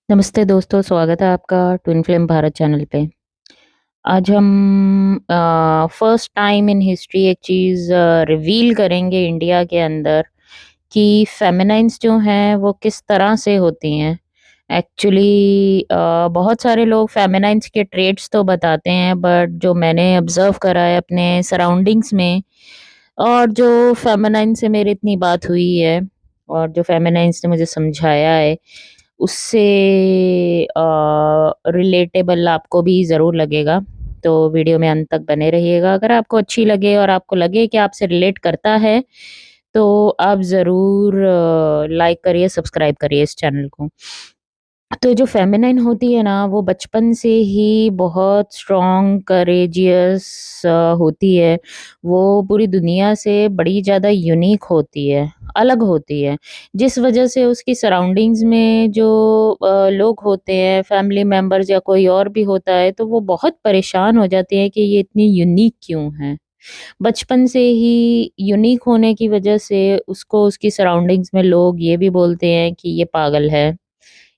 नमस्ते दोस्तों, स्वागत है आपका ट्विन फ्लेम भारत चैनल पे। आज हम फर्स्ट टाइम इन हिस्ट्री एक चीज़ रिवील करेंगे इंडिया के अंदर कि फेमिनाइन्स जो हैं वो किस तरह से होती हैं। एक्चुअली बहुत सारे लोग फेमिनाइन्स के ट्रेड्स तो बताते हैं, बट जो मैंने ऑब्ज़र्व करा है अपने सराउंडिंग्स में और जो फेमिनाइन से मेरी इतनी बात हुई है और जो फेमिनाइन्स ने मुझे समझाया है, उससे रिलेटेबल आपको भी ज़रूर लगेगा। तो वीडियो में अंत तक बने रहिएगा। अगर आपको अच्छी लगे और आपको लगे कि आपसे रिलेट करता है, तो आप ज़रूर लाइक करिए, सब्सक्राइब करिए इस चैनल को। तो जो फेमिनाइन होती है ना, वो बचपन से ही बहुत स्ट्रॉन्ग, करेजियस होती है। वो पूरी दुनिया से बड़ी ज़्यादा यूनिक होती है, अलग होती है। जिस वजह से उसकी सराउंडिंग्स में जो लोग होते हैं, फैमिली मेंबर्स या कोई और भी होता है, तो वो बहुत परेशान हो जाते हैं कि ये इतनी यूनिक क्यों है। बचपन से ही यूनिक होने की वजह से उसको उसकी सराउंडिंग्स में लोग ये भी बोलते हैं कि ये पागल है,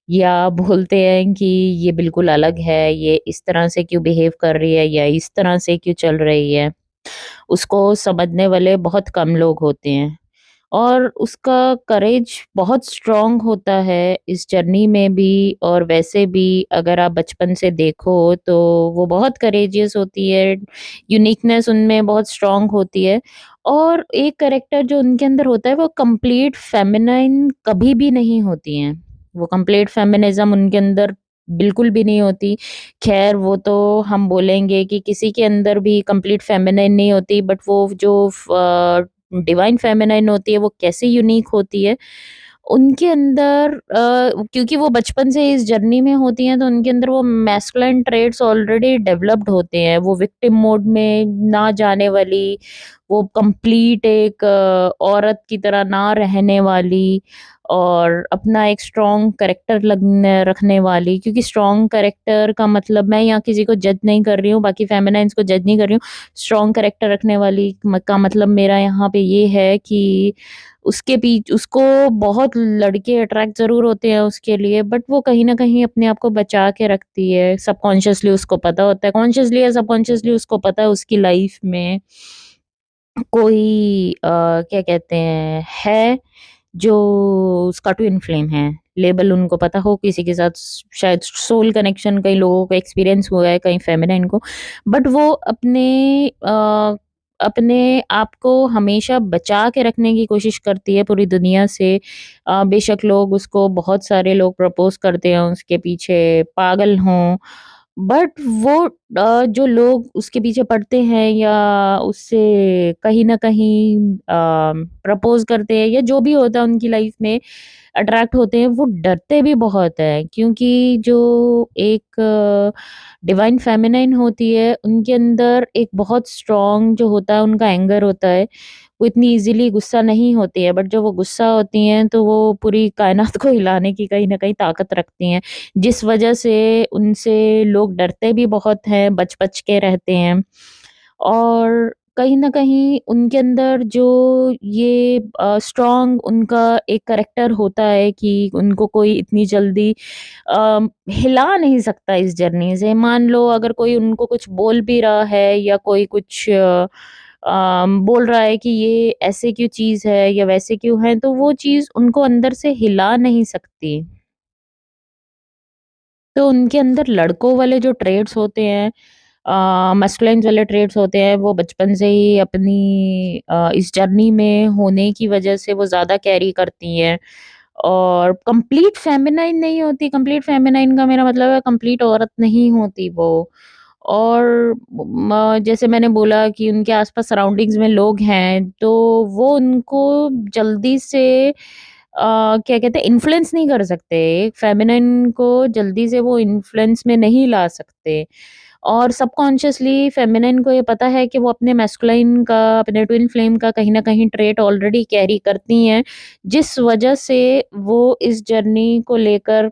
या बोलते हैं कि ये बिल्कुल अलग है, ये इस तरह से क्यों बिहेव कर रही है या इस तरह से क्यों चल रही है। उसको समझने वाले बहुत कम लोग होते हैं और उसका करेज बहुत स्ट्रॉन्ग होता है इस जर्नी में भी। और वैसे भी अगर आप बचपन से देखो तो वो बहुत करेजियस होती है, यूनिकनेस उनमें बहुत स्ट्रॉन्ग होती है। और एक कैरेक्टर जो उनके अंदर होता है वो कंप्लीट फेमिनाइन कभी भी नहीं होती हैं। वो कंप्लीट फेमिनिज्म उनके अंदर बिल्कुल भी नहीं होती। खैर वो तो हम बोलेंगे कि किसी के अंदर भी कंप्लीट फेमिनाइन नहीं होती, बट वो जो डिवाइन फेमिनाइन होती है वो कैसे यूनिक होती है उनके अंदर, क्योंकि वो बचपन से इस जर्नी में होती हैं तो उनके अंदर वो मैस्कुलाइन ट्रेड्स ऑलरेडी डेवलप्ड होते हैं। वो विक्टिम मोड में ना जाने वाली, वो कंप्लीट एक औरत की तरह ना रहने वाली और अपना एक स्ट्रॉन्ग कैरेक्टर लगने रखने वाली। क्योंकि स्ट्रॉन्ग कैरेक्टर का मतलब, मैं यहाँ किसी को जज नहीं कर रही हूँ, बाकी फेमिनाइन्स को जज नहीं कर रही हूँ। स्ट्रॉन्ग कैरेक्टर रखने वाली का मतलब मेरा यहाँ पे ये है कि उसको बहुत लड़के अट्रैक्ट ज़रूर होते हैं उसके लिए, बट वो कहीं न कहीं अपने आप को बचा के रखती है। सबकॉन्शियसली उसको पता होता है, कॉन्शियसली या सबकॉन्शियसली उसको पता है उसकी लाइफ में कोई क्या कहते हैं, जो उसका ट्विन फ्लेम है। लेबल उनको पता हो किसी के साथ, शायद सोल कनेक्शन कई लोगों को एक्सपीरियंस हुआ है, कई फेमिनाइन को। बट वो अपने आप को हमेशा बचा के रखने की कोशिश करती है पूरी दुनिया से। बेशक लोग उसको, बहुत सारे लोग प्रपोज करते हैं उसके पीछे, पागल हों, बट वो जो लोग उसके पीछे पड़ते हैं या उससे कहीं न कहीं प्रपोज़ करते हैं या जो भी होता है उनकी लाइफ में अट्रैक्ट होते हैं, वो डरते भी बहुत हैं। क्योंकि जो एक डिवाइन फेमिनाइन होती है, उनके अंदर एक बहुत स्ट्रॉन्ग जो होता है उनका एंगर होता है। वो इतनी ईज़िली गुस्सा नहीं होती है, बट जब वो गुस्सा होती हैं तो वो पूरी कायनात को हिलाने की कहीं न कहीं ताकत रखती हैं। जिस वजह से उनसे लोग डरते भी बहुत हैं, बच-बच के रहते हैं। और कहीं न कहीं उनके अंदर जो ये स्ट्रॉन्ग उनका एक करैक्टर होता है कि उनको कोई इतनी जल्दी हिला नहीं सकता इस जर्नी से। मान लो अगर कोई उनको कुछ बोल भी रहा है या कोई कुछ बोल रहा है कि ये ऐसे क्यों चीज़ है या वैसे क्यों है, तो वो चीज़ उनको अंदर से हिला नहीं सकती। तो उनके अंदर लड़कों वाले जो ट्रेड्स होते हैं, मस्कुलिन्स वाले ट्रेड्स होते हैं, वो बचपन से ही अपनी इस जर्नी में होने की वजह से वो ज़्यादा कैरी करती हैं और कंप्लीट फेमिनाइन नहीं होती। कंप्लीट फेमिनाइन का मेरा मतलब है कंप्लीट औरत नहीं होती वो। और जैसे मैंने बोला कि उनके आस-पास सराउंडिंग्स में लोग हैं, तो वो उनको जल्दी से क्या कहते हैं, इन्फ्लुएंस नहीं कर सकते। एक फेमिनिन को जल्दी से वो इन्फ्लुएंस में नहीं ला सकते। और सबकॉन्शियसली फेमिनिन को ये पता है कि वो अपने मैस्कुलाइन का, अपने ट्विन फ्लेम का कहीं न कहीं ट्रेट ऑलरेडी कैरी करती हैं, जिस वजह से वो इस जर्नी को लेकर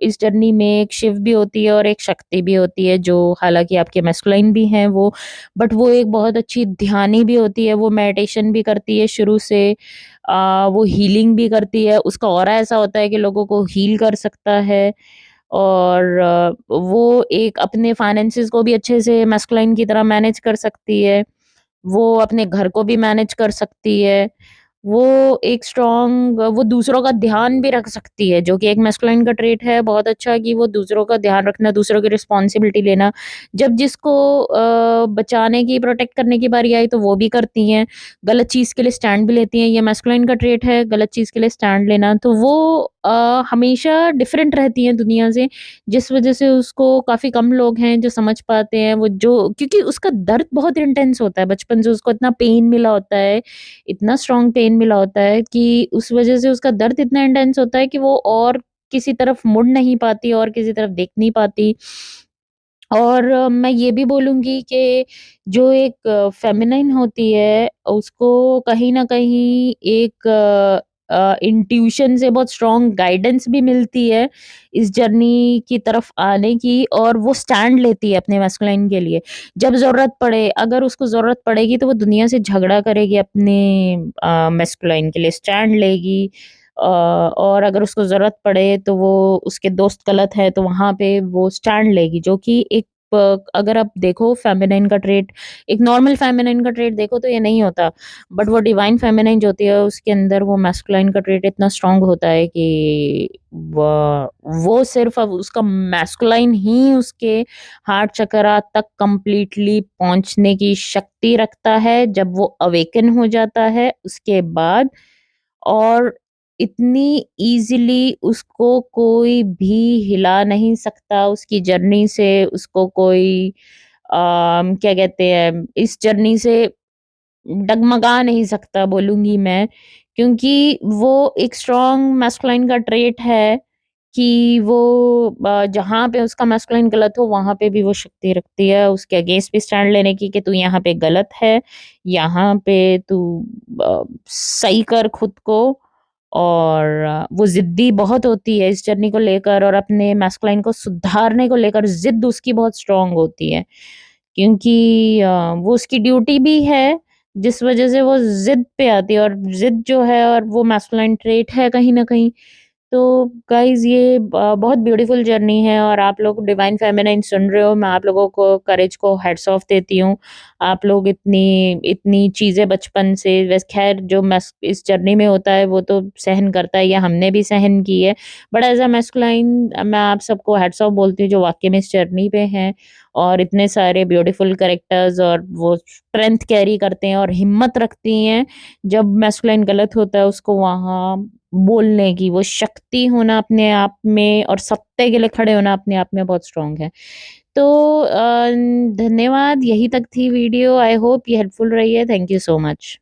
इस जर्नी में एक शिव भी होती है और एक शक्ति भी होती है, जो हालाँकि आपके मैस्कुलाइन भी हैं वो, बट वो एक बहुत अच्छी ध्यानी भी होती है, वो मेडिटेशन भी करती है शुरू से, वो हीलिंग भी करती है, उसका ऑरा ऐसा होता है कि लोगों को हील कर सकता है। और वो एक अपने फाइनेंसेस को भी अच्छे से मैस्कुलाइन की तरह मैनेज कर सकती है। वो अपने घर को भी मैनेज कर सकती है। वो एक स्ट्रॉन्ग, वो दूसरों का ध्यान भी रख सकती है, जो कि एक मैस्कुलाइन का ट्रेट है बहुत अच्छा, कि वो दूसरों का ध्यान रखना, दूसरों की रिस्पॉन्सिबिलिटी लेना। जब जिसको बचाने की, प्रोटेक्ट करने की बारी आई तो वो भी करती हैं। गलत चीज़ के लिए स्टैंड भी लेती हैं, ये मैस्कुलाइन का ट्रेट है, गलत चीज़ के लिए स्टैंड लेना। तो वो हमेशा डिफरेंट रहती हैं दुनिया से, जिस वज़ह से उसको काफ़ी कम लोग हैं जो समझ पाते हैं। वो जो, क्योंकि उसका दर्द बहुत इंटेंस होता है, बचपन से उसको इतना पेन मिला होता है, इतना स्ट्रॉन्ग पेन मिला होता है कि उस वज़ह से उसका दर्द इतना इंटेंस होता है कि वो और किसी तरफ मुड़ नहीं पाती और किसी तरफ देख नहीं पाती। और मैं ये भी बोलूँगी कि जो एक फ़ेमिनाइन होती है, उसको कहीं न कहीं एक इंट्यूशन से बहुत स्ट्रॉन्ग गाइडेंस भी मिलती है, इस जर्नी की तरफ आने की, और वो स्टैंड लेती है अपने मैस्कुलाइन के लिए। जब ज़रूरत पड़े, अगर उसको ज़रूरत पड़ेगी तो वो दुनिया से झगड़ा करेगी, अपने मैस्कुलाइन के लिए स्टैंड लेगी। और अगर उसको ज़रूरत पड़े तो वो, उसके दोस्त गलत हैं तो वहाँ पे वो स्टैंड लेगी, जो कि एक अगर आप देखो फेमिनिन का ट्रेट, एक नॉर्मल फेमिनिन का ट्रेट देखो तो ये नहीं होता। बट वो डिवाइन फेमिनिन जो होती है उसके अंदर वो मैस्कुलाइन का ट्रेट इतना स्ट्रॉन्ग होता है कि वो सिर्फ़ अब उसका मैस्कुलाइन ही उसके हार्ट चक्रा तक कंप्लीटली पहुँचने की शक्ति रखता है, जब वो अवेकन हो जाता है उसके बाद। और इतनी ईज़िली उसको कोई भी हिला नहीं सकता, उसकी जर्नी से उसको कोई क्या कहते हैं, इस जर्नी से डगमगा नहीं सकता बोलूँगी मैं, क्योंकि वो एक स्ट्रॉन्ग मैस्कुलाइन का ट्रेट है कि वो जहाँ पे उसका मैस्कुलाइन गलत हो वहाँ पे भी वो शक्ति रखती है, उसके अगेंस्ट भी स्टैंड लेने की कि तू यहाँ पे गलत है, यहाँ पे तू सही कर खुद को। और वो ज़िद्दी बहुत होती है इस जर्नी को लेकर, और अपने मैस्कुलाइन को सुधारने को लेकर ज़िद उसकी बहुत स्ट्रॉन्ग होती है। क्योंकि वो उसकी ड्यूटी भी है, जिस वज़ह से वो ज़िद पे आती है, और ज़िद जो है और वो मैस्कुलाइन ट्रेट है कहीं न कहीं। तो गाइज़ ये बहुत ब्यूटीफुल जर्नी है, और आप लोग डिवाइन फेमिनिन सुन रहे हो, मैं आप लोगों को करेज को हैट्स ऑफ देती हूँ। आप लोग इतनी इतनी चीज़ें बचपन से, वैसे ख़ैर जो मैस इस जर्नी में होता है वो तो सहन करता है, या हमने भी सहन की है। बट एज़ अ मैस्कुलाइन मैं आप सबको हैट्स ऑफ बोलती हूँ जो वाक़ई में इस जर्नी पे हैं, और इतने सारे ब्यूटीफुल कैरेक्टर्स, और वो स्ट्रेंथ कैरी करते हैं और हिम्मत रखती हैं, जब मैस्कुलाइन गलत होता है उसको वहाँ बोलने की, वो शक्ति होना अपने आप में, और सत्य के लिए खड़े होना अपने आप में बहुत स्ट्रॉन्ग है। तो धन्यवाद, यहीं तक थी वीडियो। आई होप ये हेल्पफुल रही है। Thank you so much.